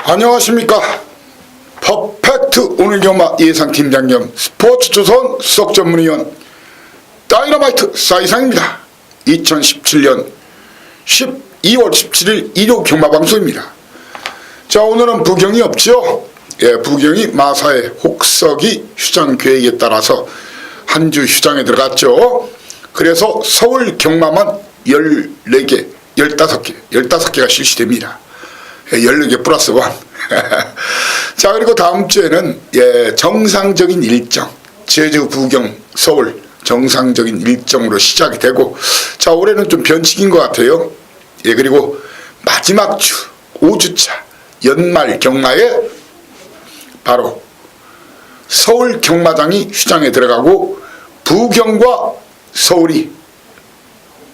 안녕하십니까. 퍼펙트 오늘 경마 예상팀장 겸 스포츠조선 수석전문위원 다이너마이트 사이상입니다. 2017년 12월 17일 일요 경마방송입니다. 자, 오늘은 부경이 없죠. 부경이 마사의 혹서기 휴장 계획에 따라서 한 주 휴장에 들어갔죠. 그래서 서울 경마만 14개, 15개가 실시됩니다. 14개 플러스 1. 자, 그리고 다음 주에는 정상적인 일정, 제주, 부경, 서울 정상적인 일정으로 시작이 되고, 자, 올해는 좀 변칙인 것 같아요. 그리고 마지막 주 5주차 연말 경마에 바로 서울 경마장이 휴장에 들어가고 부경과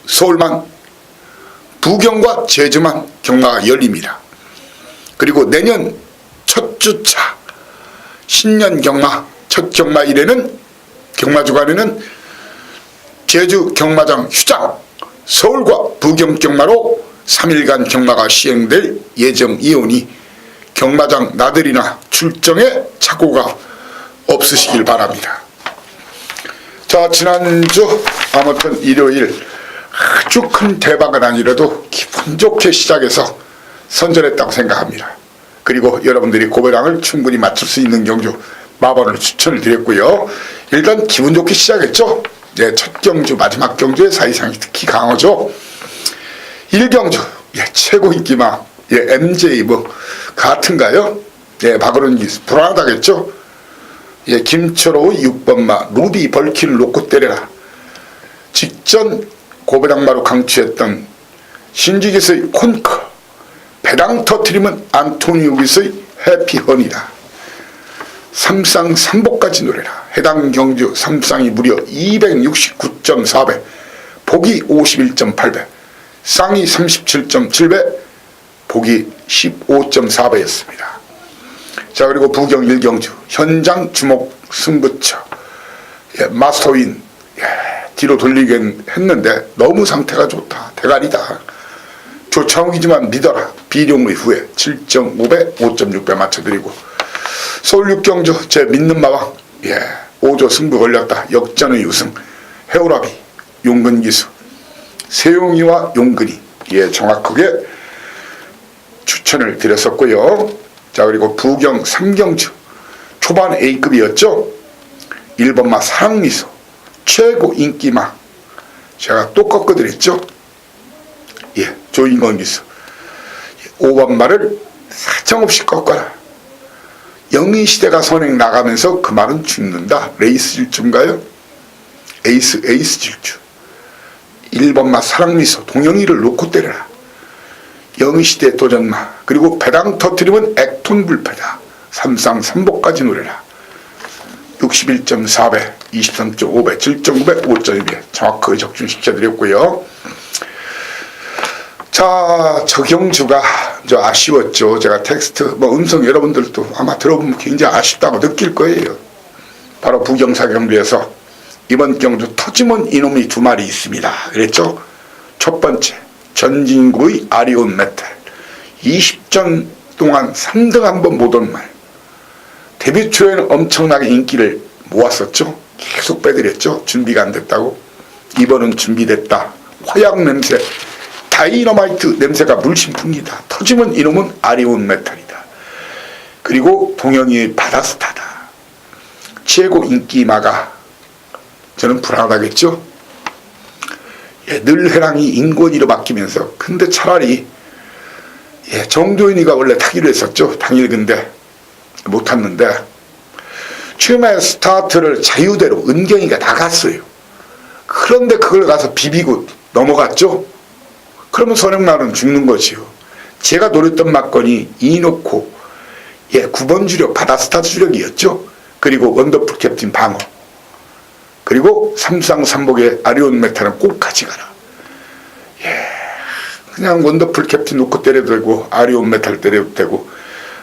서울만, 부경과 제주만 경마가 열립니다. 그리고 내년 첫 주차 신년 경마 첫 경마일에는 경마주간에는 제주 경마장 휴장, 서울과 부경 경마로 3일간 경마가 시행될 예정이오니 경마장 나들이나 출정에 착오가 없으시길 바랍니다. 자, 지난주 아무튼 일요일 아주 큰 대박은 아니라도 기분 좋게 시작해서 선전했다고 생각합니다. 그리고 여러분들이 고배랑을 충분히 맞출 수 있는 경주 마번을 추천을 드렸고요. 일단 기분 좋게 시작했죠. 첫 경주 마지막 경주에 사이상이 특히 강하죠. 1경주 최고 인기마 MJ 같은가요? 박으론기 불안하다겠죠. 김철호의 6번마 루비 벌키를 놓고 때려라. 직전 고배랑마로 강추했던 신지기스의 콘커, 배당 터트리면 안토니우기스의 해피헌이다. 삼상 삼복까지 노래라. 해당 경주 삼상이 무려 269.4배, 복이 51.8배, 쌍이 37.7배, 복이 15.4배였습니다. 자, 그리고 부경 1경주 현장 주목 승부처 마스터인 뒤로 돌리긴 했는데 너무 상태가 좋다. 대가리다. 조창욱이지만 믿어라. 비룡의 후에 7.5배 5.6배 맞춰드리고, 서울 6경주 제 믿는 마왕 5조 승부 걸렸다. 역전의 우승 해오라비 용근기수 세용이와 용근이 정확하게 추천을 드렸었고요. 자, 그리고 부경 3경주 초반 A급이었죠. 1번마 사랑미소 최고 인기마 제가 또 꺾어드렸죠. 조인건 기수 5번마를 사정없이 꺾어라. 영희시대가 선행 나가면서 그 말은 죽는다. 레이스 질주인가요? 에이스 질주 1번마 사랑미소 동영이를 놓고 때려라. 영희시대 도전마, 그리고 배당 터트리면 액톤 불패다. 삼상 삼복까지 노래라. 61.4배 23.5배 7.9배 5.2배 정확하게 적중시켜드렸고요. 자, 저 경주가 아쉬웠죠. 제가 텍스트 음성 여러분들도 아마 들어보면 굉장히 아쉽다고 느낄 거예요. 바로 부경사 경주에서 이번 경주 터지면 이놈이 두 마리 있습니다 그랬죠. 첫 번째 전진구의 아리온 메탈 20전 동안 3등 한번 못 온 말, 데뷔 초에는 엄청나게 인기를 모았었죠. 계속 빼드렸죠. 준비가 안 됐다고. 이번은 준비됐다. 화약 냄새, 다이너마이트 냄새가 물씬 풍기다. 터지면 이놈은 아리온 메탈이다. 그리고 동영이의 바다스타다. 최고 인기마가 저는 불안하다겠죠. 늘 해랑이 인권위로 바뀌면서, 근데 차라리 정조인이가 원래 타기로 했었죠. 당일. 근데 못 탔는데 처음에 스타트를 자유대로 은경이가 나갔어요. 그런데 그걸 가서 비비고 넘어갔죠. 그러면 선행날은 죽는 거지요. 제가 노렸던 막건이 이놓고 9번 주력 바다스타 주력이었죠. 그리고 원더풀 캡틴 방어, 그리고 삼상 삼복의 아리온 메탈은 꼭 가져가라. 그냥 원더풀 캡틴 놓고 때려도 되고 아리온 메탈 때려도 되고,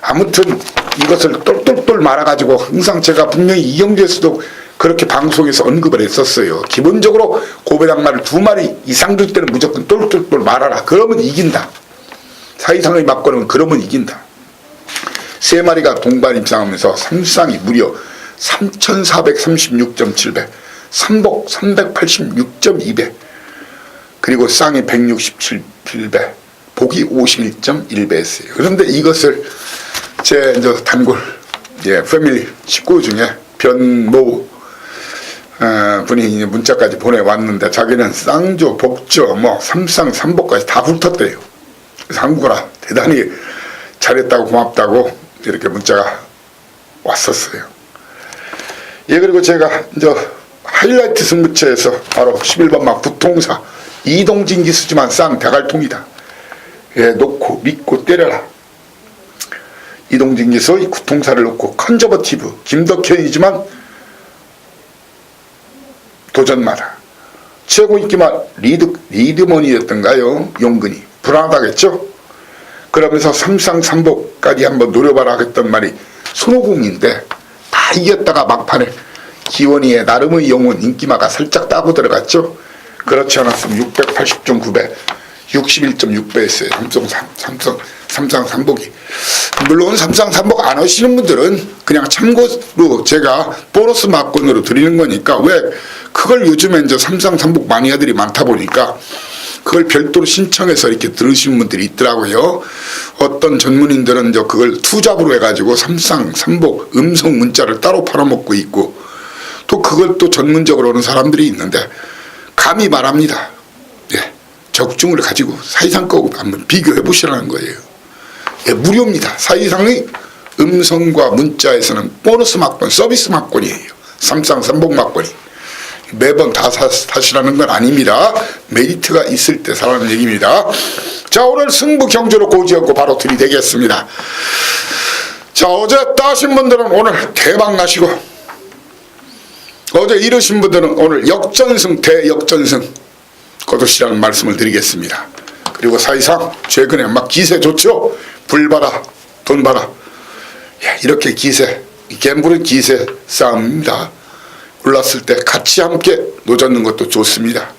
아무튼 이것을 똘똘똘 말아가지고 항상 제가 분명히 이경주에서도 그렇게 방송에서 언급을 했었어요. 기본적으로 고배당말을 2마리 이상 줄 때는 무조건 똘똘똘 말아라. 그러면 이긴다. 사이상의 막고는 그러면 이긴다. 3마리가 동반 입상하면서 삼쌍이 무려 3436.7배, 삼복 386.2배, 그리고 쌍이 167배, 복이 51.1배였어요. 그런데 이것을 제 단골 패밀리 식구 중에 변모 분이 문자까지 보내왔는데, 자기는 쌍조, 복조, 삼쌍, 삼복까지 다 붙었대요. 그래서 한국어라 대단히 잘했다고 고맙다고 이렇게 문자가 왔었어요. 그리고 제가 하이라이트 승부처에서 바로 11번마 구통사 이동진 기수지만 쌍 대갈통이다. 놓고 믿고 때려라. 이동진 기수의 구통사를 놓고 컨저버티브 김덕현이지만 도전마다 최고 인기만 리드머니였던가요? 용근이 불안하다겠죠? 그러면서 삼쌍삼복까지 한번 노려봐라 했던 말이 손오공인데, 다 이겼다가 막판에 기원이의 나름의 영혼 인기마가 살짝 따고 들어갔죠. 그렇지 않았으면 680.9배 61.6배였어요 삼쌍삼복이. 물론 삼쌍삼복 안 하시는 분들은 그냥 참고로 제가 보너스 막권으로 드리는 거니까, 왜 그걸 요즘에 삼쌍삼복 마니아들이 많다 보니까 그걸 별도로 신청해서 이렇게 들으시는 분들이 있더라고요. 어떤 전문인들은 그걸 투잡으로 해가지고 삼쌍삼복 음성 문자를 따로 팔아먹고 있고, 또 그걸 또 전문적으로 하는 사람들이 있는데, 감히 말합니다. 적중을 가지고 사이상 거고 한번 비교해 보시라는 거예요. 무료입니다. 사이상의 음성과 문자에서는 보너스 막권, 서비스 막권이에요. 삼쌍삼복 막권이. 매번 다 사시라는 건 아닙니다. 메리트가 있을 때 사라는 얘기입니다. 자, 오늘 승부 경주로 고지하고 바로 들이대겠습니다. 자, 어제 따신 분들은 오늘 대박 나시고, 어제 이르신 분들은 오늘 역전승 대역전승 거두시라는 말씀을 드리겠습니다. 그리고 사이상 최근에 막 기세 좋죠? 불 받아 돈 받아, 이렇게 기세, 갬블은 기세 싸움입니다. 올랐을 때 같이 함께 노젓는 것도 좋습니다.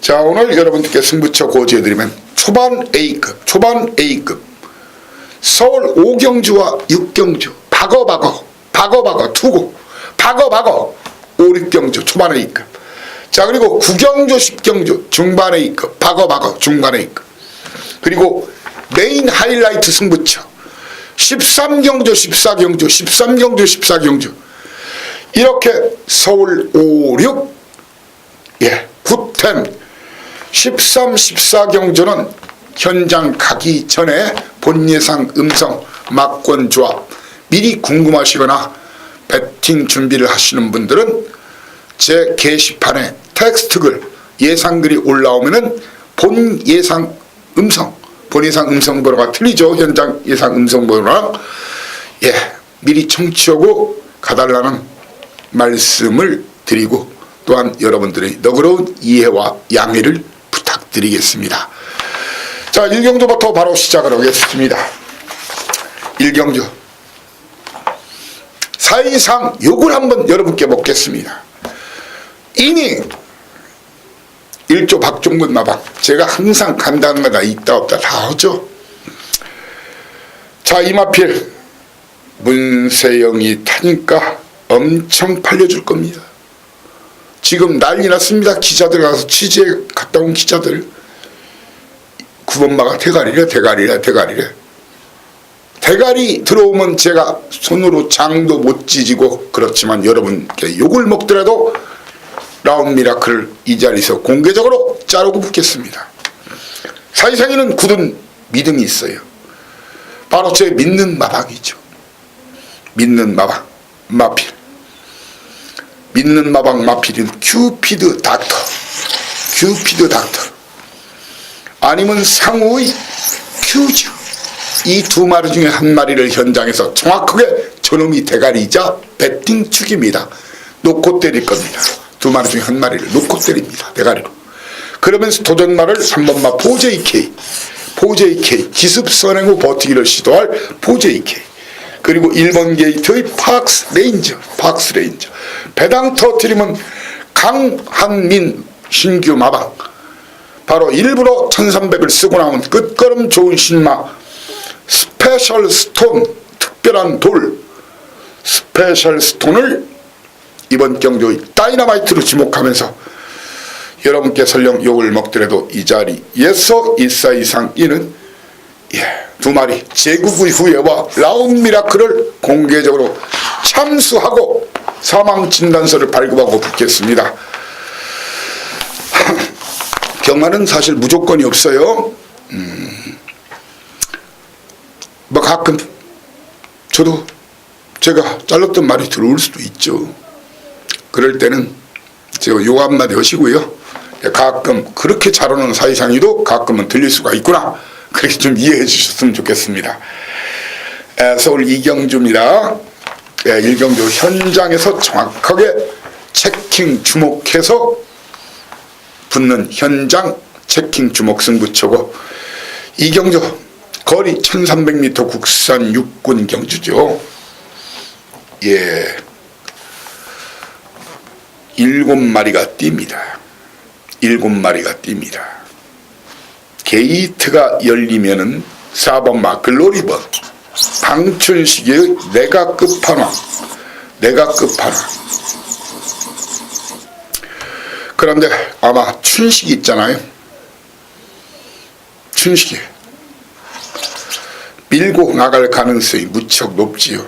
자, 오늘 여러분들께 승부처 고지해드리면 초반 A급 서울 5경주와 6경주 박어박어 투고 박어박어 5, 6경주 초반 A급. 자, 그리고 9경주 10경주 중반 A급 박어박어 중반 A급. 그리고 메인 하이라이트 승부처 13경주 14경주 13경주 14경주 이렇게 서울 5, 6, 9, 10, 13, 14경주는 현장 가기 전에 본예상 음성 막권 조합 미리 궁금하시거나 배팅 준비를 하시는 분들은 제 게시판에 텍스트글 예상글이 올라오면은 본 예상 음성 번호가 틀리죠. 현장 예상 음성 번호랑 미리 청취하고 가달라는 말씀을 드리고, 또한 여러분들의 너그러운 이해와 양해를 부탁드리겠습니다. 자, 1경주부터 바로 시작을 하겠습니다. 1경주 사이상 욕을 한번 여러분께 먹겠습니다. 이닝 1조 박종근 마방, 제가 항상 간다마다 있다 없다 다 하죠. 자, 이마필 문세영이 타니까 엄청 팔려줄 겁니다. 지금 난리 났습니다. 기자들 가서 취재 갔다 온 기자들 9번마가 대가리래. 대가리 들어오면 제가 손으로 장도 못 찢고, 그렇지만 여러분께 욕을 먹더라도 라운 미라클을 이 자리에서 공개적으로 자르고 붙겠습니다. 사이상에는 굳은 믿음이 있어요. 바로 제 믿는 마방이죠. 믿는 마방 마필. 믿는 마방 마필은 큐피드 닥터 아니면 상우의 큐즈, 이 두 마리 중에 한 마리를 현장에서 정확하게 저놈이 대가리이자 배팅 축입니다. 놓고 때릴 겁니다. 두 마리 중에 한 마리를 놓고 때립니다. 대가리로. 그러면서 도전마를 3번마 포JK 기습 선행 후 버티기를 시도할 포JK, 그리고 1번 게이트의 팍스 레인저 배당 터트리면 강한민 신규 마방, 바로 일부러 1300을 쓰고 나온 끝걸음 좋은 신마 스페셜 스톤 특별한 돌 스페셜 스톤을 이번 경주의 다이너마이트로 지목하면서 여러분께 설령 욕을 먹더라도 이 자리에서 일사이상 이는 두 마리 제국의 후예와 라운 미라클을 공개적으로 참수하고 사망 진단서를 발급하고 붙겠습니다. 경마는 사실 무조건이 없어요. 뭐 가끔 저도 제가 잘랐던 말이 들어올 수도 있죠. 그럴 때는 제가 욕 한마디 하시고요. 가끔 그렇게 잘하는 사이상이도 가끔은 들릴 수가 있구나. 그렇게 좀 이해해 주셨으면 좋겠습니다. 서울 이경주입니다. 일경주 현장에서 정확하게 체킹 주목해서 붙는 현장 체킹 주목 승부처고, 이경주 거리 1300m 국산 육군 경주죠. 7마리가 뜁니다. 7마리가 뜁니다. 게이트가 열리면은 4번 글로리번 방춘식의 내가 끝판왕. 그런데 아마 춘식이 있잖아요. 춘식이 밀고 나갈 가능성이 무척 높지요.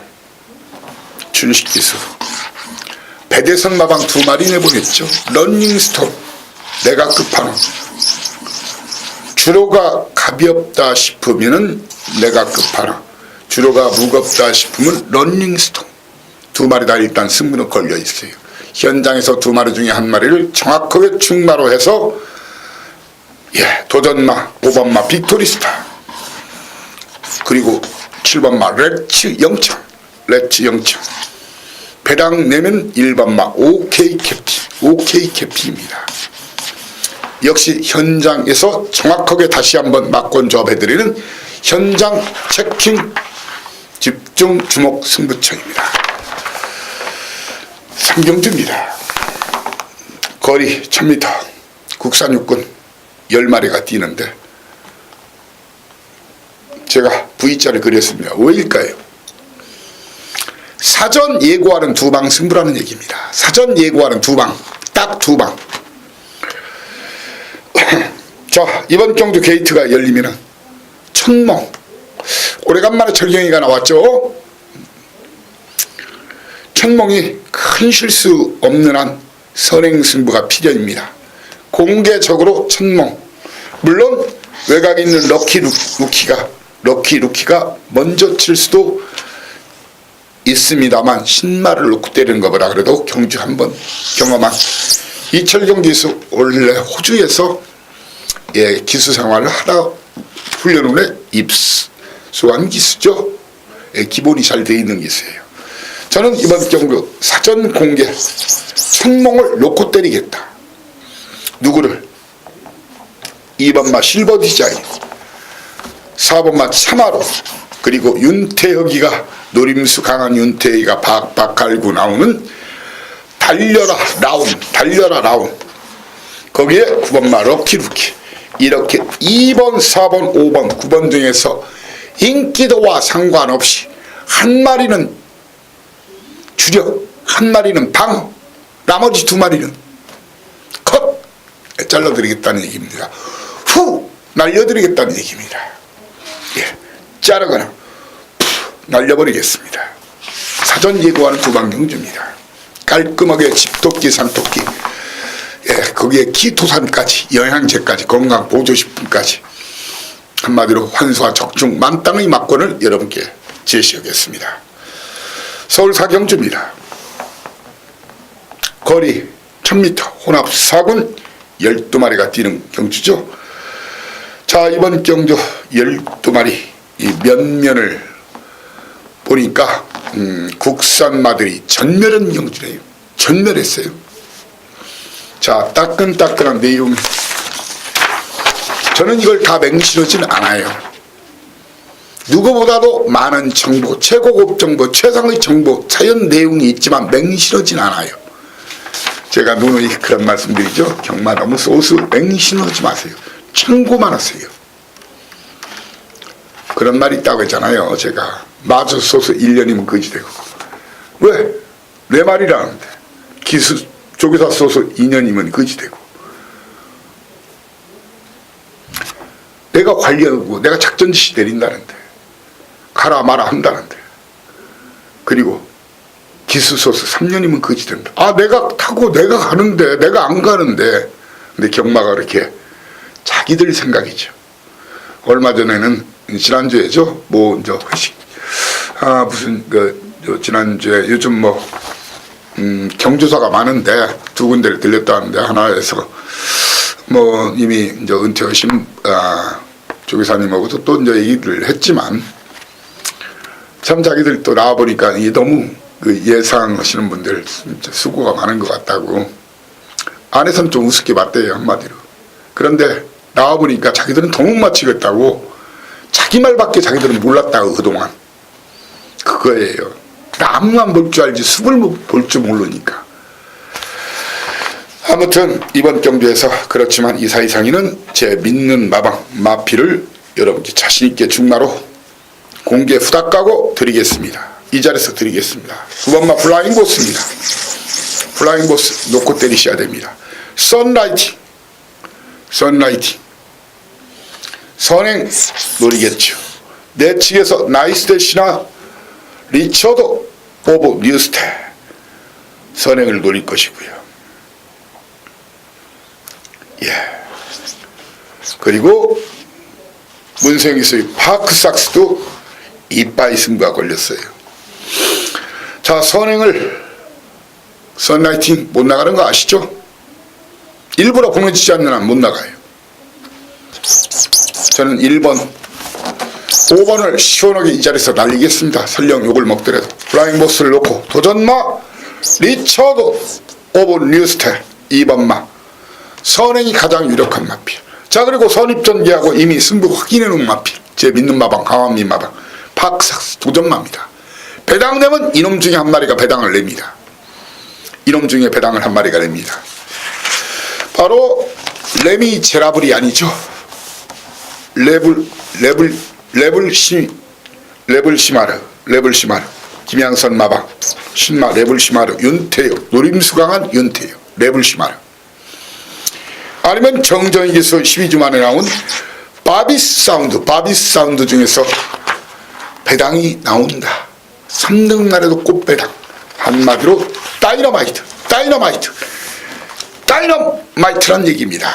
춘식 기수 배대선 마방 2마리 내보냈죠. 런닝스톤 내가 끝판왕. 주로가 가볍다 싶으면은 내가 끝판왕, 주로가 무겁다 싶으면 런닝스톤. 2마리 다 일단 승부는 걸려 있어요. 현장에서 2마리 중에 1마리를 정확하게 충마로 해서 도전마 5번마 빅토리스타, 그리고 7번마 레츠 영천, 배당 내면 1번마 OK 캡틴입니다. 역시 현장에서 정확하게 다시 한번 막권 조합해드리는 현장 체킹 집중 주목 승부처입니다. 삼경주입니다. 거리 1000m 국산 육군 10마리가 뛰는데 제가 V자를 그렸습니다. 왜일까요? 사전 예고하는 2방 승부라는 얘기입니다. 사전 예고하는 2방, 딱 2방. 자, 이번 경주 게이트가 열리면은 천몽, 오래간만에 철경이가 나왔죠. 천몽이 큰 실수 없는 한 선행승부가 필연입니다. 공개적으로 천몽, 물론 외곽에 있는 럭키 루키가 먼저 칠 수도 있습니다만 신말을 놓고 때리는 것보다 그래도 경주 한번 경험한 이철경 기수 원래 호주에서 기수 생활을 하다 훈련 후에 입수한 기수죠. 기본이 잘 되어 있는 기수예요. 저는 이번 경주 사전 공개 천몽을 놓고 때리겠다. 누구를? 2번마 실버 디자인, 4번마 차마로, 그리고 윤태혁이가 노림수 강한 윤태혁이가 박박 갈고 나오는 달려라 라운, 거기에 9번마 럭키루키, 이렇게 2번, 4번, 5번, 9번 중에서 인기도와 상관없이 한 마리는 주력, 한 마리는 방, 나머지 2마리는 컷 잘라드리겠다는 얘기입니다. 후 날려드리겠다는 얘기입니다. 자르거나 날려버리겠습니다. 사전 예고하는 2방 경주입니다. 깔끔하게 집토끼 산토끼, 거기에 키토산까지, 영양제까지, 건강보조식품까지, 한마디로 환수와 적중 만땅의 막권을 여러분께 제시하겠습니다. 서울 사경주입니다. 거리 1000m 혼합 4군 12마리가 뛰는 경주죠. 자, 이번 경주 12마리 이 면면을 보니까 국산마들이 전멸한 경주네요. 전멸했어요. 자, 따끈따끈한 내용. 저는 이걸 다 맹신하지는 않아요. 누구보다도 많은 정보, 최고급 정보, 최상의 정보, 자연 내용이 있지만 맹신하진 않아요. 제가 누누이 그런 말씀드리죠. 경마 너무 소수 맹신하지 마세요. 참고만 하세요. 그런 말이 있다고 했잖아요. 제가 맞아서서 1년이면 거지 되고. 왜? 내 말이라는데. 기수 조교사 써서 2년이면 거지 되고. 내가 관리하고 내가 작전 지시 내린다는데. 가라 마라 한다는데. 그리고 기수 써서 3년이면 거지 된다. 아, 내가 타고 내가 가는데 내가 안 가는데. 근데 경마가 그렇게 자기들 생각이죠. 얼마 전에는 지난주에죠. 뭐 이제 회식 무슨 지난주에 요즘 뭐 경조사가 많은데 두 군데를 들렸다는데 하나에서 뭐 이미 이제 은퇴하신 조교사님하고도 또 이제 얘기를 했지만 참 자기들 또 나와 보니까 이게 너무 그 예상하시는 분들 진짜 수고가 많은 것 같다고 안에서는 좀 우습게 봤대요 한마디로. 그런데 나와 보니까 자기들은 더 못 맞추겠다고 자기 말밖에 자기들은 몰랐다고 그동안 그거예요. 나무만 볼 줄 알지 숲을 볼 줄 모르니까. 아무튼 이번 경주에서 그렇지만 이사이상이는 제 믿는 마방 마피를 여러분께 자신있게 중마로 공개 후딱 가고 드리겠습니다. 이 자리에서 드리겠습니다. 9번마 플라잉 보스입니다. 플라잉 보스 놓고 때리셔야 됩니다. 선라이팅 선행 노리겠죠. 내 측에서 나이스 대시나 리처드 오브 뉴스테 선행을 노릴 것이고요. 예. 그리고 문생기수의 파크삭스도 이빠이 승부가 걸렸어요. 자, 선라이팅 못 나가는 거 아시죠? 일부러 보내주지 않는 한 못 나가요. 저는 1번 5번을 시원하게 이 자리에서 날리겠습니다. 설령 욕을 먹더라도. 플라잉 보스를 놓고 도전마 리처드 오브 뉴스테 2번마 선행이 가장 유력한 마필. 자, 그리고 선입전개하고 이미 승부 확인해놓은 마필. 제 믿는 마방 강한미 마방 파크삭스 도전마입니다. 배당 내면 이놈 중에 한 마리가 배당을 냅니다. 이놈 중에 배당을 한 마리가 냅니다. 바로 레미 제라블이 아니죠. 레블 시마르 김양선 마방 신마 레블 시마르 윤태요 노림수 강한 윤태요 레블 시마르. 아니면 정정희 기수 12주 만에 나온 바비스 사운드 중에서 배당이 나온다. 3등 날에도 꽃배당. 한마디로 다이너마이트란 얘기입니다.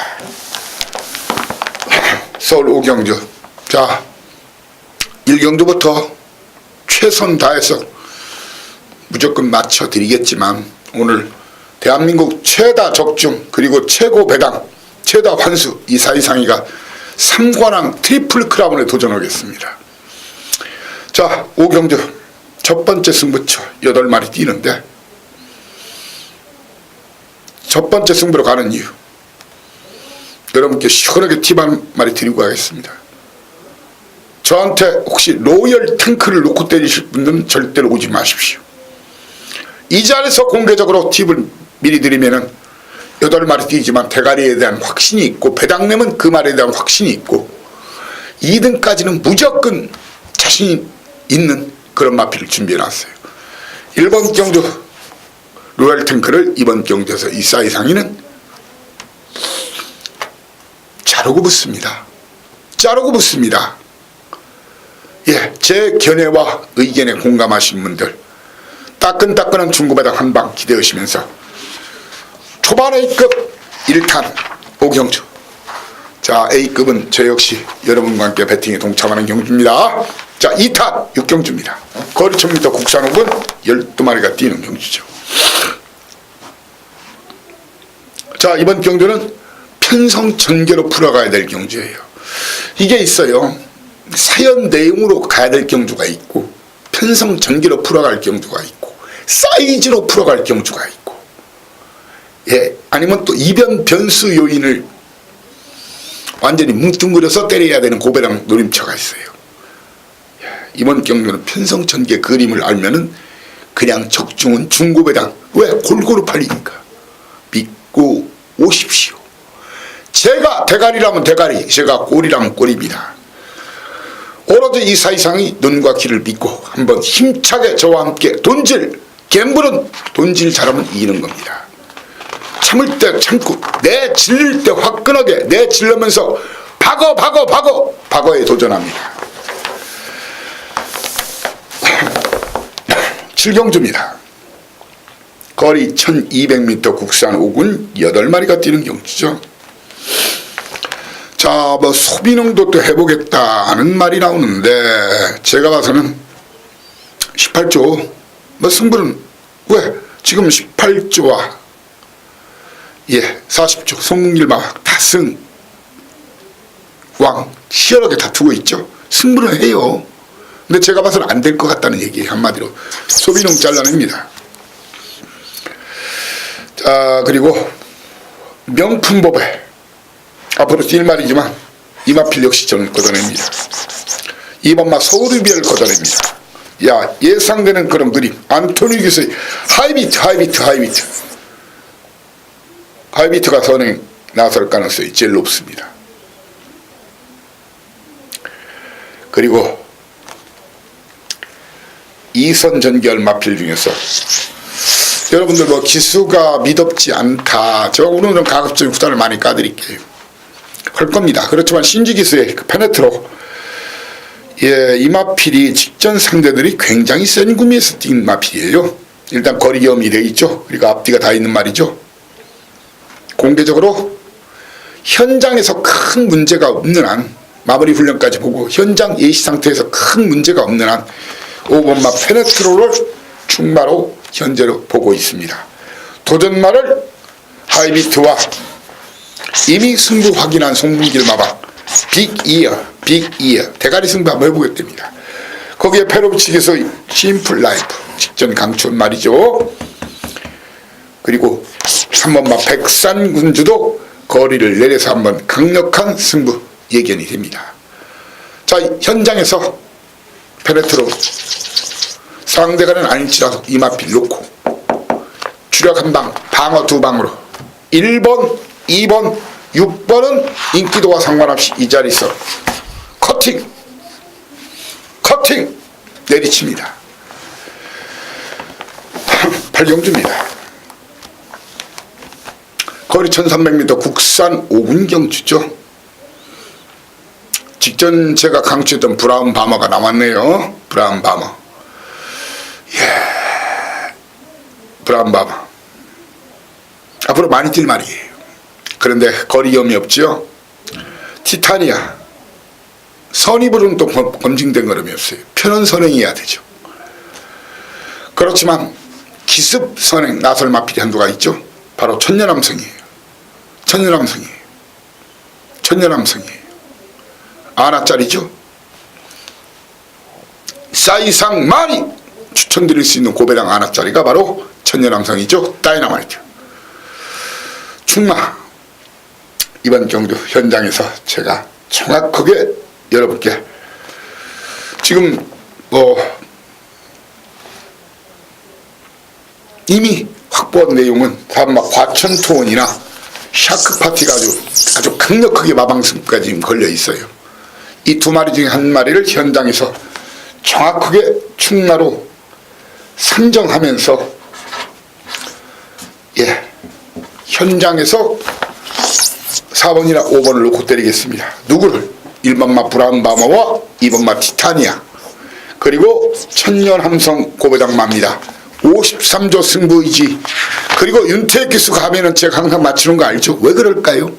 서울 5경주. 자, 1경주부터 최선 다해서 무조건 맞춰드리겠지만 오늘 대한민국 최다 적중 그리고 최고 배당 최다 환수 이사이상이가 3관왕 트리플 크라운에 도전하겠습니다. 자, 5경주 첫 번째 승부처 8마리 뛰는데 첫 번째 승부로 가는 이유 여러분께 시원하게 팁 한 마리 드리고 가겠습니다. 저한테 혹시 로열 탱크를 놓고 때리실 분들은 절대로 오지 마십시오. 이 자리에서 공개적으로 팁을 미리 드리면은 8마리 뛰지만 대가리에 대한 확신이 있고 배당 내면 그 말에 대한 확신이 있고 2등까지는 무조건 자신 있는 그런 마피를 준비해놨어요. 1번 경주 로열 탱크를 이번 경주에서 이사이상이는 자르고 붙습니다. 예, 제 견해와 의견에 공감하신 분들 따끈따끈한 중고배당 한방 기대하시면서 초반 A급 1탄 5경주. 자, A급은 저 역시 여러분과 함께 배팅에 동참하는 경주입니다. 자, 2탄 6경주입니다. 거리 1000m 국산 혹은 12마리가 뛰는 경주죠. 자, 이번 경주는 편성전개로 풀어가야 될 경주예요. 이게 있어요. 사연 내용으로 가야 될 경주가 있고 편성전개로 풀어갈 경주가 있고 사이즈로 풀어갈 경주가 있고 예, 아니면 또 이변 변수 요인을 완전히 뭉뚱그려서 때려야 되는 고배당 노림처가 있어요. 예, 이번 경주는 편성전개 그림을 알면은 그냥 적중은 중고배당 왜 골고루 팔리니까 믿고 오십시오. 제가 대가리라면 대가리, 제가 꼴이라면 꼴입니다. 오로지 이 사이상이 눈과 귀를 믿고 한번 힘차게 저와 함께 돈질, 갬블은 돈질 잘하면 이기는 겁니다. 참을 때 참고 내 질릴 때 화끈하게 내 질르면서 박어에 도전합니다. 7경주입니다. 거리 1200m 국산 5군 8마리가 뛰는 경주죠. 자, 뭐 소비농도 또 해보겠다 하는 말이 나오는데 제가 봐서는 18조 뭐 승부는 왜 지금 18조와 40조 송길막 다승 왕 치열하게 다투고 있죠. 승부는 해요. 근데 제가 봐서는 안 될 것 같다는 얘기예요. 한마디로 소비농 잘라냅니다. 자, 그리고 명품법에 앞으로 뛸 말이지만 이마필 역시 저는 걷어냅니다. 이번마 서울이별 걷어냅니다. 예상되는 그런 그림 안토니 기수의 하이비트가 선행 나설 가능성이 제일 높습니다. 그리고 이선 전결 마필 중에서 여러분들 뭐 기수가 미덥지 않다. 제가 오늘은 가급적인 후단을 많이 까드릴게요. 할 겁니다. 그렇지만 신지 기수의 그 페네트로 이 마필이 직전 상대들이 굉장히 센 구미에서 뛴 마필이에요. 일단 거리 겸이 되어 있죠. 그리고 앞뒤가 다 있는 말이죠. 공개적으로 현장에서 큰 문제가 없는 한 마무리 훈련까지 보고 현장 예시 상태에서 큰 문제가 없는 한 5번마 페네트로를 충마로 현재로 보고 있습니다. 도전마를 하이비트와 이미 승부 확인한 송문길 마방 빅이어 대가리 승부 한번 해보겠답니다. 거기에 페로브치에서 심플 라이프 직전 강촌 말이죠. 그리고 3번마 백산군주도 거리를 내려서 한번 강력한 승부 예견이 됩니다. 자, 현장에서 페네트로 상대가는 아닐지라도 이마필 놓고 주력 한 방, 방어 두 방으로 1번, 2번, 6번은 인기도와 상관없이 이 자리에서 커팅 내리칩니다. 8경주입니다. 거리 1300m 국산 5군 경주죠. 직전 제가 강추했던 브라운 바머가 나왔네요. 브라운 바머. 브라운 바머. 앞으로 많이 뛸 말이에요. 그런데 거리 위험이 없죠. 티타니아. 선입으로는 또 검증된 거름이 없어요. 편한 선행이어야 되죠. 그렇지만 기습 선행 나설 마필이 한두가 있죠. 바로 천년함성이에요. 아나짜리죠. 사이상 많이 추천드릴 수 있는 고배당 아나짜리가 바로 천년함성이죠. 다이너마이트. 충마 이번 경주 현장에서 제가 정확하게 여러분께 지금 이미 확보한 내용은 다 과천토원이나 샤크파티가 아주 강력하게 마방승까지 지금 걸려 있어요. 이 두 마리 중에 한 마리를 현장에서 정확하게 충마로 산정하면서 현장에서 4번이나 5번을 놓고 때리겠습니다. 누구를? 1번마 브라운바머와 2번마 티타니아 그리고 천년함성 고배당마입니다. 53조 승부이지. 그리고 윤태익 기수가 하면은 제가 항상 맞추는 거 알죠? 왜 그럴까요?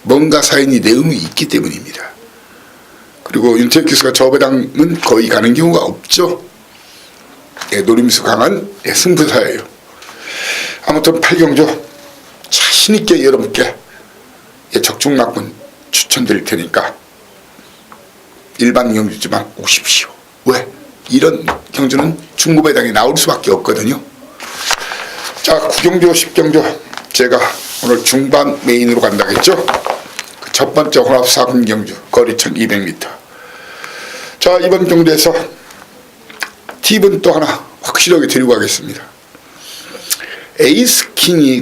뭔가 사연이 내용이 있기 때문입니다. 그리고 윤태익 기수가 저 배당은 거의 가는 경우가 없죠. 노림수 강한 승부사예요. 아무튼 8경주 자신있게 여러분께 적중락군 추천드릴 테니까 일반 경주지만 오십시오. 왜? 이런 경주는 중고배당이 나올 수밖에 없거든요. 자, 9경주 10경주 제가 오늘 중반 메인으로 간다겠죠. 첫 번째 혼합 4군 경주 거리 1200m. 자, 이번 경주에서 팁은 또 하나 확실하게 드리고 가겠습니다. 에이스킹이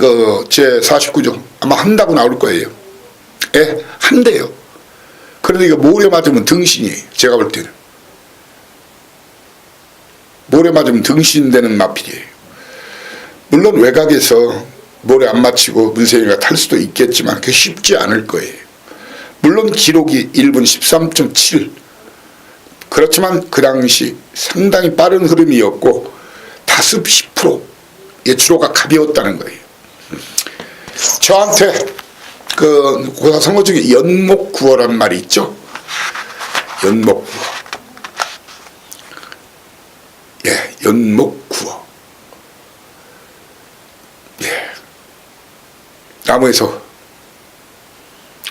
제 49조 아마 한다고 나올 거예요. 한대요. 그런데 이거 모래 맞으면 등신이에요. 제가 볼 때는. 모래 맞으면 등신되는 마필이에요. 물론 외곽에서 모래 안 맞히고 문세영이가 탈 수도 있겠지만 그게 쉽지 않을 거예요. 물론 기록이 1분 13.7. 그렇지만 그 당시 상당히 빠른 흐름이었고 다습 10%. 주로가 가벼웠다는 거예요. 저한테 그 고사 선거 중에 연목구어라는 말이 있죠. 연목구어. 예, 연목구어. 예. 나무에서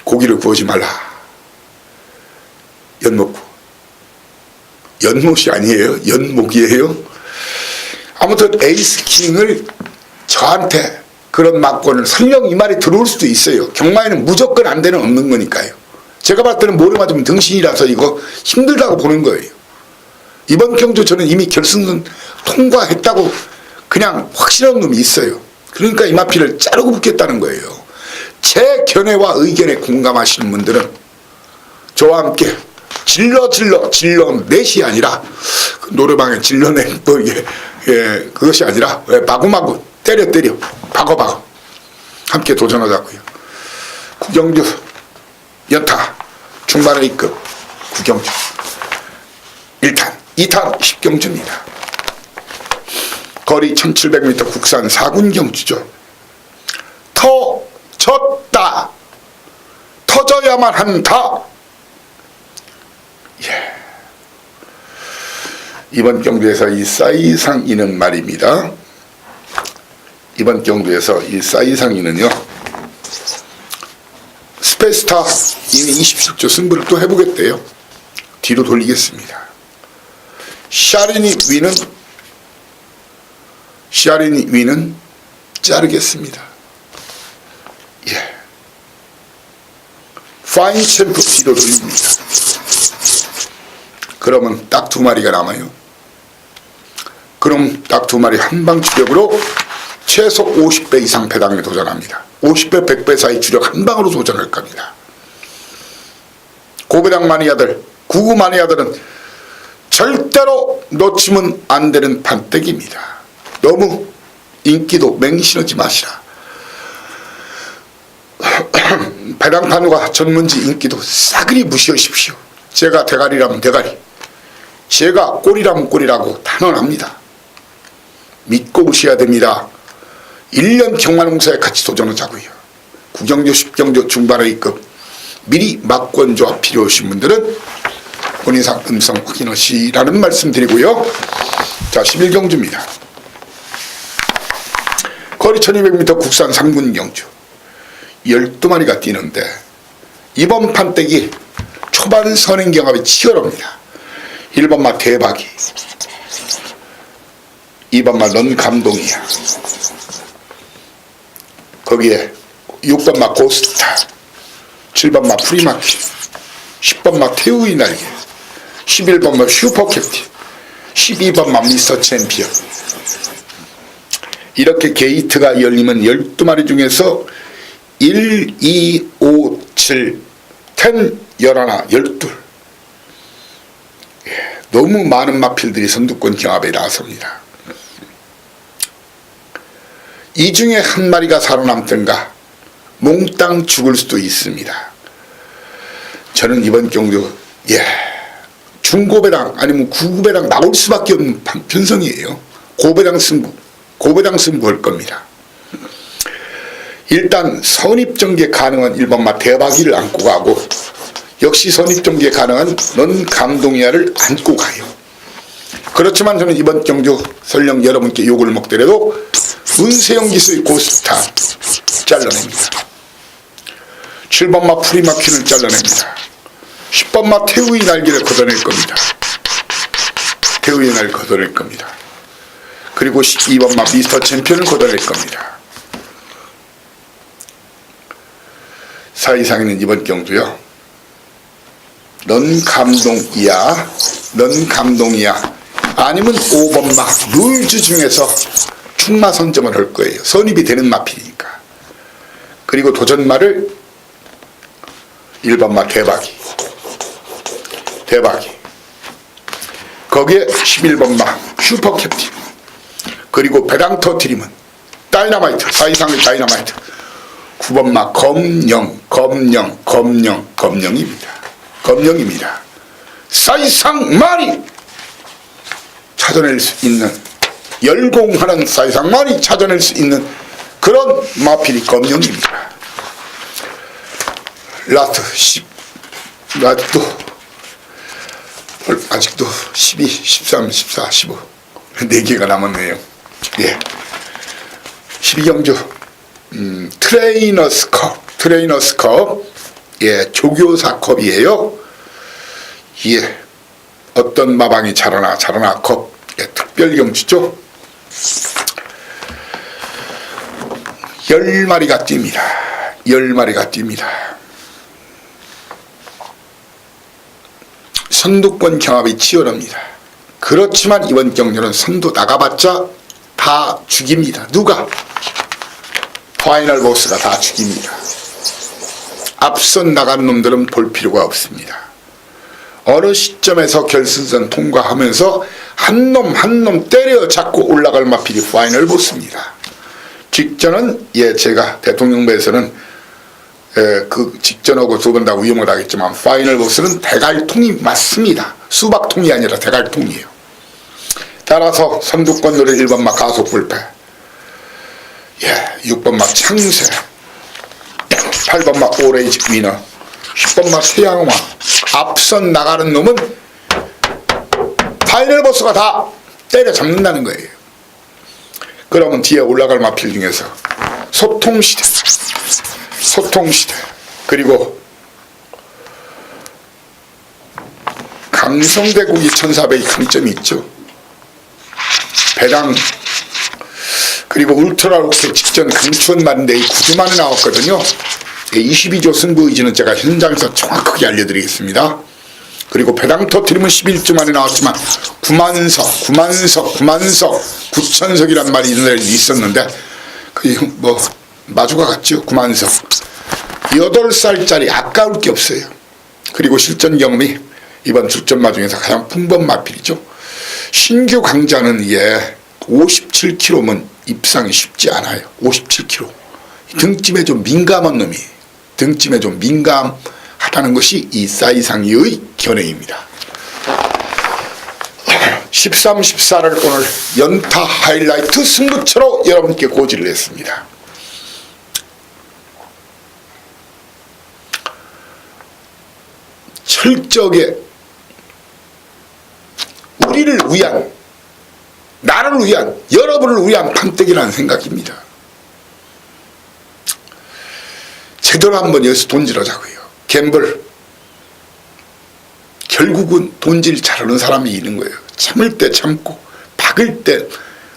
고기를 구우지 말라. 연목구어. 연못이 아니에요. 연목이에요. 아무튼 에이스킹을 저한테 그런 막고는 설령 이 말이 들어올 수도 있어요. 경마에는 무조건 안 되는 없는 거니까요. 제가 봤을 때는 모래 맞으면 등신이라서 이거 힘들다고 보는 거예요. 이번 경주 저는 이미 결승선 통과했다고 그냥 확실한 놈이 있어요. 그러니까 이 마피를 자르고 붙겠다는 거예요. 제 견해와 의견에 공감하시는 분들은 저와 함께 질러 넷이 아니라 노래방에 질러내 또 이게 그것이 아니라 마구마구 때려 박어 함께 도전하자고요. 구경주 연타 중반 A급 구경주 1탄 2탄 10경주입니다. 거리 1700m 국산 4군 경주죠. 터졌다. 터져야만 한다. 예. 이번 경주에서 이 싸이상이는 말입니다. 이번 경주에서 이 싸이상이는요, 스페스타 이미 27조 승부를 또 해보겠대요. 뒤로 돌리겠습니다. 샤리니 위는 자르겠습니다. 예. 파인 챔프 뒤로 돌립니다. 그러면 딱 2마리가 남아요. 그럼 딱 2마리 한방 주력으로 최소 50배 이상 배당에 도전합니다. 50배, 100배 사이 주력 한방으로 도전할 겁니다. 고배당 마니아들, 구구 마니아들은 절대로 놓치면 안 되는 판때기입니다. 너무 인기도 맹신하지 마시라. 배당판과 전문지 인기도 싸그리 무시하십시오. 제가 대가리라면 대가리, 제가 꼴이라면 꼴이라고 단언합니다. 믿고 오셔야 됩니다. 1년 경마농사에 같이 도전하자고요. 구경조 10경조 중반 A급 미리 막권조합 필요하신 분들은 본인상 음성 확인하시라는 말씀 드리고요. 자, 11경주입니다. 거리 1200m 국산 3군 경주 12마리가 뛰는데 이번 판때기 초반 선행경합이 치열합니다. 1번마 대박이, 2번마 넌 감동이야, 거기에 6번마 고스타, 7번마 프리마키, 10번마 태우이 날개, 11번마 슈퍼캡틴, 12번마 미스터 챔피언. 이렇게 게이트가 열리면 12마리 중에서 1, 2, 5, 7, 10, 11, 12. 너무 많은 마필들이 선두권 경합에 나섭니다. 이 중에 한 마리가 살아남든가 몽땅 죽을 수도 있습니다. 저는 이번 경주 중고배당 아니면 구고배당 나올 수밖에 없는 편성이에요. 고배당 승부 할 겁니다. 일단 선입전개 가능한 1번마 대박이를 안고 가고, 역시 선입전개 가능한 넌 감동이야를 안고 가요. 그렇지만 저는 이번 경주 설령 여러분께 욕을 먹더라도 문세영 기수의 고스타 잘라냅니다. 7번마 프리마키를 잘라냅니다. 10번마 태우이 날개를 걷어낼 겁니다. 태우이 날 걷어낼 겁니다. 그리고 12번마 미스터 챔피언을 걷어낼 겁니다. 사이상에는 이번 경주요, 넌 감동이야, 넌 감동이야, 아니면 5번마 룰즈 중에서 충마 선점을 할 거예요. 선입이 되는 마필이니까. 그리고 도전마를 1번마 대박이, 대박이. 거기에 11번 막 슈퍼캡틴, 그리고 배당 터트리면 다이너마이트, 사이상의 다이너마이트. 9번 막 검령입니다. 사이상 많이 찾아낼 수 있는, 열공하는 사이상 많이 찾아낼 수 있는 그런 마필이 검령입니다. 라스트 10, 아직도 12, 13, 14, 15 4개가 남았네요. 예. 12경주 트레이너스컵, 예, 조교사컵이에요. 예, 어떤 마방이 자라나 컵, 예, 특별경주죠. 10마리가 뜁니다. 10마리가 뜁니다. 선두권 경합이 치열합니다. 그렇지만 이번 경주는 선두 나가봤자 다 죽입니다. 누가? 파이널 보스가 다 죽입니다. 앞선 나간 놈들은 볼 필요가 없습니다. 어느 시점에서 결승선 통과하면서 한 놈 때려잡고 올라갈 마필이 파이널 보스입니다. 직전은, 예, 제가 대통령배에서는 그 직전하고 두 번 다 위험을 하겠지만 파이널 보스는 대갈통이 맞습니다. 수박통이 아니라 대갈통이에요. 따라서 선두권 노래 1번 막 가속불패, 예, 6번 막 창세, 8번 막 오레이지 위너, 10번 막 태양화. 앞선 나가는 놈은 파이널 보스가 다 때려잡는다는 거예요. 그러면 뒤에 올라갈 마필 중에서 소통시대, 그리고 강성대국이 1400이 강점이 있죠. 배당, 그리고 울트라룩스 직전 강추원 만대의 9주만에 나왔거든요. 22조 승부 의지는 제가 현장에서 정확하게 알려드리겠습니다. 그리고 배당 터트리면 11주 만에 나왔지만 구만석 9천석이란 말이 있었는데 뭐 마주가 같죠. 구만석 8살짜리 아까울 게 없어요. 그리고 실전 경험이 이번 출전마 중에서 가장 풍부한 마필이죠. 신규 강자는, 예, 57kg면 입상이 쉽지 않아요. 57kg. 등짐에 좀 민감한 놈이에요. 등짐에 좀 민감하다는 것이 이 사이상의 견해입니다. 13, 14를 오늘 연타 하이라이트 승부처로 여러분께 고지를 했습니다. 철저하게 우리를 위한, 나를 위한, 여러분을 위한 판때기라는 생각입니다. 제대로 한번 여기서 돈질하자고요. 갬블. 결국은 돈질 잘하는 사람이 있는 거예요. 참을 때 참고, 박을 때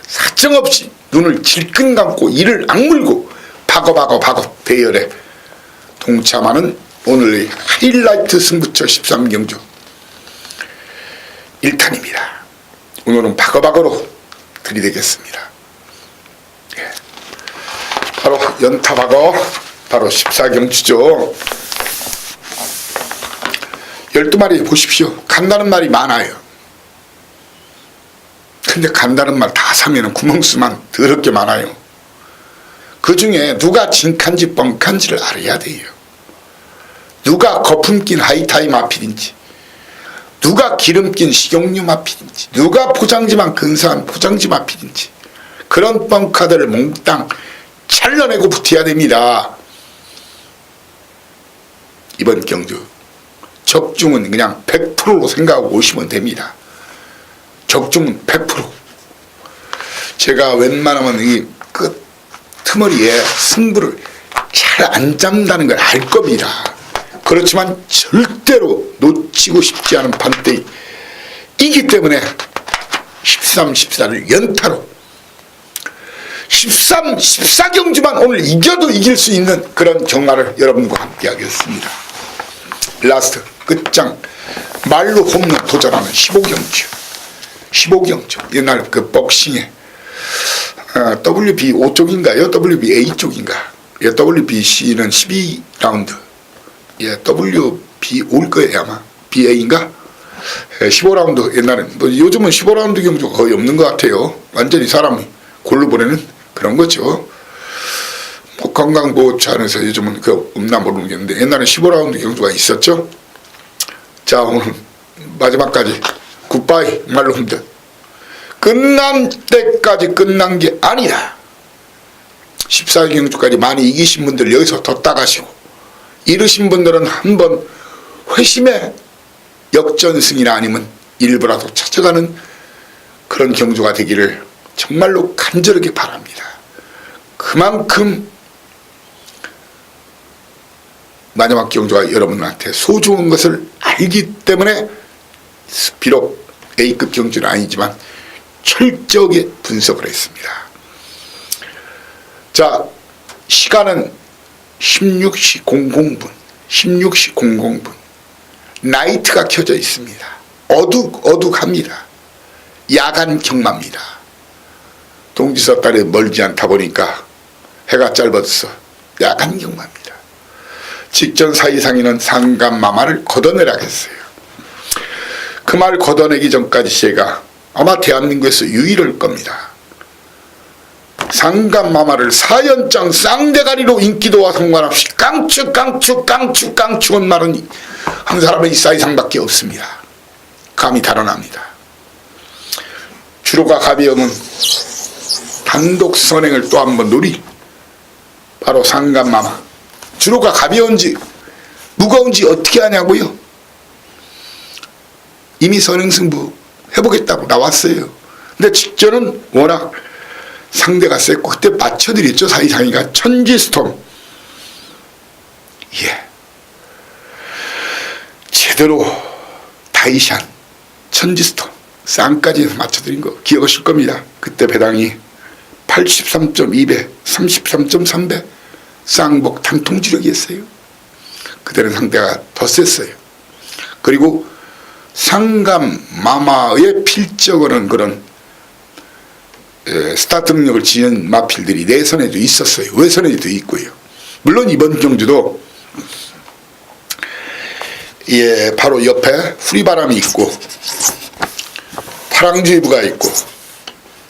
사정없이 눈을 질끈 감고 이를 악물고 박어 대열에 동참하는 오늘의 하이라이트 승부처 13경주 1탄입니다. 오늘은 박어박어로 들이대겠습니다. 예. 바로 연타박어, 바로 14경주죠. 12마리 보십시오. 간다는 말이 많아요. 근데 간다는 말 다 사면은 구멍수만 더럽게 많아요. 그 중에 누가 진칸지 뻥칸지를 알아야 돼요. 누가 거품 낀 하이타이 마필인지, 누가 기름 낀 식용유 마필인지, 누가 포장지만 근사한 포장지 마필인지, 그런 뻥카드를 몽땅 잘라내고 붙어야 됩니다. 이번 경주 적중은 그냥 100%로 생각하고 오시면 됩니다. 적중은 100%. 제가 웬만하면 이 끄트머리에 승부를 잘 안 잡는다는 걸 알 겁니다. 그렇지만 절대로 놓치고 싶지 않은 판때기이기 때문에 13, 14를 연타로 13, 14경주만 오늘 이겨도 이길 수 있는 그런 경마를 여러분과 함께 하겠습니다. 라스트 끝장 말로 홈런 도전하는 15경주. 옛날 그 복싱에 WBO 쪽인가요? WBA 쪽인가? 예, WBC는 12라운드. 예, WBO일 거예요, 아마. BA인가? 15라운드 옛날에는 뭐 요즘은 15라운드 경주가 거의 없는 것 같아요. 완전히 사람이 골로 보내는 그런 거죠. 뭐 건강보호차 안에서 요즘은 그 없나 모르겠는데 옛날에 15라운드 경주가 있었죠. 자, 오늘 마지막까지 굿바이 말로홈들. 끝난 때까지 끝난 게 아니다. 14일 경주까지 많이 이기신 분들 여기서 뒀다 가시고, 이르신 분들은 한번 회심의 역전승이나 아니면 일부라도 찾아가는 그런 경주가 되기를 정말로 간절하게 바랍니다. 그만큼 마지막 경주가 여러분한테 소중한 것을 알기 때문에 비록 A급 경주는 아니지만 철저하게 분석을 했습니다. 자, 시간은 16시 00분, 16시 00분. 나이트가 켜져 있습니다. 어둑어둑합니다. 야간 경마입니다. 동지서 딸에 멀지 않다 보니까 해가 짧아서 야간 경마입니다. 직전 사이상인은 상감마마를 걷어내라 했어요. 그 말 걷어내기 전까지 제가 아마 대한민국에서 유일할 겁니다. 상감마마를 사연장 쌍대가리로 인기도와 상관없이 깡축한 말은 한 사람의 이 사이상밖에 없습니다. 감이 달아납니다. 주로가 가벼우면 단독 선행을 또 한번 노리. 바로 상감마마. 주로가 가벼운지 무거운지 어떻게 하냐고요? 이미 선행승부 해보겠다고 나왔어요. 근데 직전은 워낙 상대가 셌고 그때 맞춰드렸죠. 사이상이가 천지스톰. 예, 제대로 다이샨 천지스톰 쌍까지 맞춰드린 거 기억하실 겁니다. 그때 배당이 83.2배 33.3배 쌍복 단통주력이었어요. 그때는 상대가 더 셌어요. 그리고 상감마마의 필적으로는 그런 스타트 능력을 지닌 마필들이 내선에도 있었어요. 외선에도 있고요. 물론 이번 경주도 예, 바로 옆에 후리바람이 있고 파랑주의부가 있고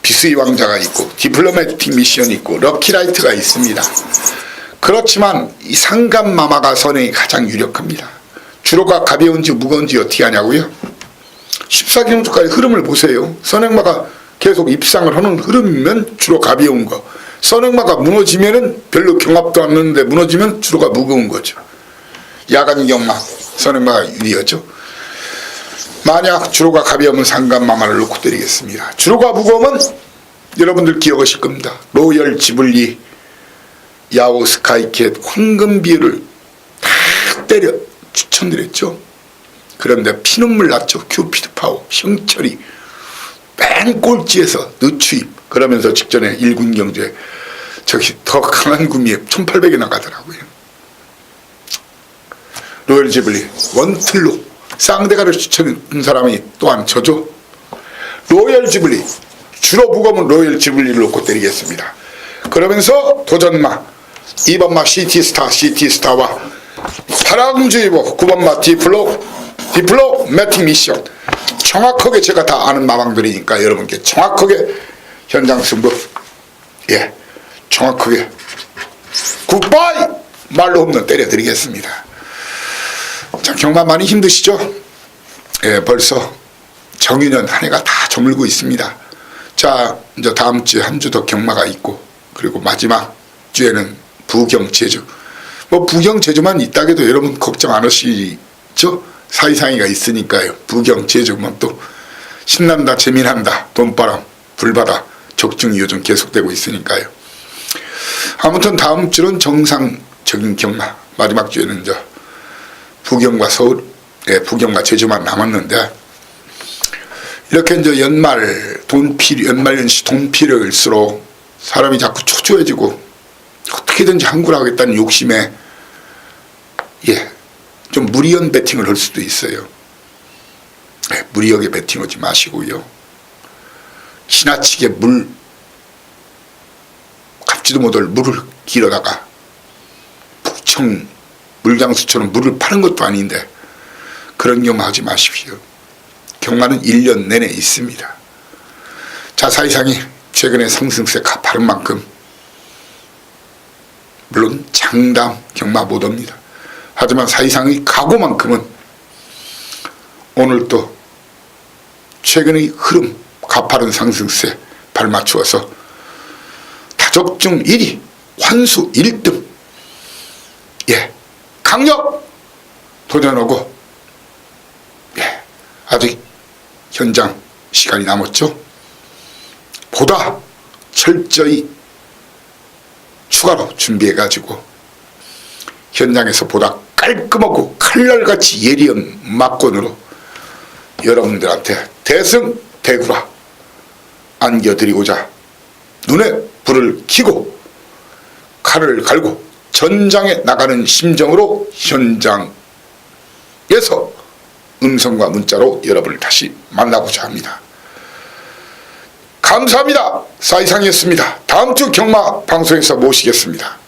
비스의 왕자가 있고 디플로매틱 미션이 있고 럭키라이트가 있습니다. 그렇지만 이 상감마마가 선행이 가장 유력합니다. 주로가 가벼운지 무거운지 어떻게 하냐고요? 14경주까지 흐름을 보세요. 선행마가 계속 입상을 하는 흐름이면 주로 가벼운 거, 선행마가 무너지면은 별로 경합도 안 나는데 무너지면 주로가 무거운 거죠. 야간 경마 선행마가 유리하죠. 만약 주로가 가벼우면 상감마마를 놓고 때리겠습니다. 주로가 무거우면 여러분들 기억하실 겁니다. 로열 지블리, 야오 스카이캣, 황금 비율을 다 때려 추천드렸죠. 그런데 피눈물 났죠. 큐피드 파워, 형철이 맨 꼴찌에서 늦추입. 그러면서 직전에 1군 경주에 저기 더 강한 구미에 1800에 나가더라고요. 로열 지블리 원틀로 쌍대가를 추천한 사람이 또한 저죠. 로열 지블리 주로 무거우면 로열 지블리를 놓고 때리겠습니다. 그러면서 도전마 2번마 시티스타와 파랑주의보 9번마 디플로매틱 미션. 정확하게 제가 다 아는 마방들이니까 여러분께 정확하게 현장 승부, 예, 정확하게 굿바이 말로 홈런 때려드리겠습니다. 자, 경마 많이 힘드시죠? 예, 벌써 정유년 한 해가 다 저물고 있습니다. 자, 이제 다음 주에 한 주 더 경마가 있고, 그리고 마지막 주에는 부경 제주. 뭐 부경 제주만 있다게도 여러분 걱정 안 하시죠? 사이상이가 있으니까요. 부경 제주면 또 신난다, 재미난다, 돈바람, 불바다, 적중이 요즘 계속되고 있으니까요. 아무튼 다음 주는 정상적인 경마, 마지막 주에는 이제 부경과 서울, 예, 부경과 제주만 남았는데, 이렇게 이제 연말연시 돈필요일수록 사람이 자꾸 초조해지고 어떻게든지 항구를 하겠다는 욕심에, 예, 좀 무리한 배팅을 할 수도 있어요. 예, 무리하게 배팅하지 마시고요. 지나치게 갚지도 못할 물을 길어다가 북청 물장수처럼 물을 파는 것도 아닌데 그런 경우 하지 마십시오. 경마는 1년 내내 있습니다. 자, 사이상이 최근에 상승세 가파른 만큼 물론 장담 경마 못 옵니다. 하지만 사이상의 각오만큼은 오늘 또 최근의 흐름 가파른 상승세 발맞추어서 타적 중 1위 환수 1등 강력 도전하고 아직 현장 시간이 남았죠. 보다 철저히 추가로 준비해가지고 현장에서 보다 깔끔하고 칼날같이 예리한 막권으로 여러분들한테 대승대구라 안겨드리고자 눈에 불을 켜고 칼을 갈고 전장에 나가는 심정으로 현장에서 음성과 문자로 여러분을 다시 만나고자 합니다. 감사합니다. 사이상이었습니다. 다음 주 경마 방송에서 모시겠습니다.